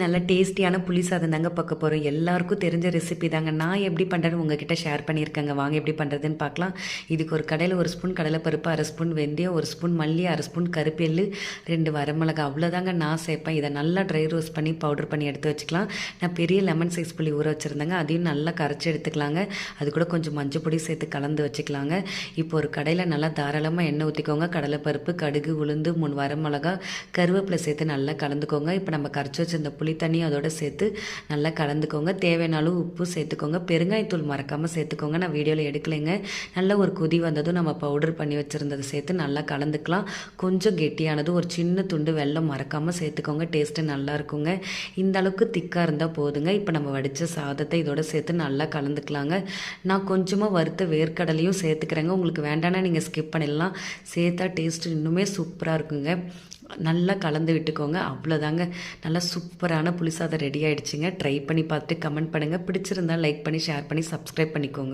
நல்ல டேஸ்டியான புளி சாதம் தாங்க பார்க்க போகிறோம். எல்லாருக்கும் தெரிஞ்ச ரெசிபி தாங்க. நான் எப்படி பண்ணுறேன்னு உங்ககிட்ட ஷேர் பண்ணியிருக்கேங்க. வாங்க எப்படி பண்ணுறதுன்னு பார்க்கலாம். இதுக்கு ஒரு கடையில் 1 ஸ்பூன் கடலைப்பருப்பு, 1/2 ஸ்பூன் வெந்தயம், 1 ஸ்பூன் மல்லி, 1/2 ஸ்பூன் கருப்பெள்ளு, 2 வரமிளகா, அவ்வளோதாங்க நான் சேர்ப்பேன். இதை நல்லா ட்ரை ரோஸ்ட் பண்ணி பவுடர் பண்ணி எடுத்து வச்சுக்கலாம். நான் பெரிய லெமன் சைஸ் புளி ஊற வச்சுருந்தேங்க. அதையும் நல்லா கரைச்சி எடுத்துக்கலாங்க. அது கூட கொஞ்சம் மஞ்சள் பொடி சேர்த்து கலந்து வச்சுக்கலாங்க. இப்போ ஒரு கடையில் நல்லா தாராளமாக எண்ணெய் ஊற்றிக்கோங்க. கடலைப்பருப்பு, கடுகு, உளுந்து, 3 வரமிளகா, கருவேப்பிலை சேர்த்து நல்லா கலந்துக்கோங்க. இப்போ நம்ம கரைச்சி வச்சிருந்த புளி தண்ணி அதோட சேர்த்து நல்லா கலந்துக்கோங்க. தேவையான அளவு உப்பு சேர்த்துக்கோங்க. பெருங்காயத்தூள் மறக்காமல் சேர்த்துக்கோங்க. நான் வீடியோவில் எடுக்கலைங்க. நல்லா ஒரு கொதி வந்ததும் நம்ம பவுடர் பண்ணி வச்சுருந்ததை சேர்த்து நல்லா கலந்துக்கலாம். கொஞ்சம் கெட்டியானது ஒரு சின்ன துண்டு வெல்லம் மறக்காமல் சேர்த்துக்கோங்க. டேஸ்ட்டு நல்லா இருக்குங்க. இந்த அளவுக்கு திக்காக இருந்தால் போதுங்க. இப்போ நம்ம வடித்த சாதத்தை இதோட சேர்த்து நல்லா கலந்துக்கலாங்க. நான் கொஞ்சமாக வறுத்த வேர்க்கடலையும் சேர்த்துக்கிறேங்க. உங்களுக்கு வேண்டானா நீங்கள் ஸ்கிப் பண்ணிடலாம். சேர்த்தா டேஸ்ட்டு இன்னுமே சூப்பராக இருக்குங்க. நல்லா கலந்து விட்டுக்கோங்க. அவ்வளோதாங்க, நல்லா சூப்பரான புளி சாதம் ரெடி ஆகிடுச்சிங்க. ட்ரை பண்ணி பார்த்துட்டு கமெண்ட் பண்ணுங்கள். பிடிச்சிருந்தால் லைக் பண்ணி ஷேர் பண்ணி சப்ஸ்கிரைப் பண்ணிக்கோங்க.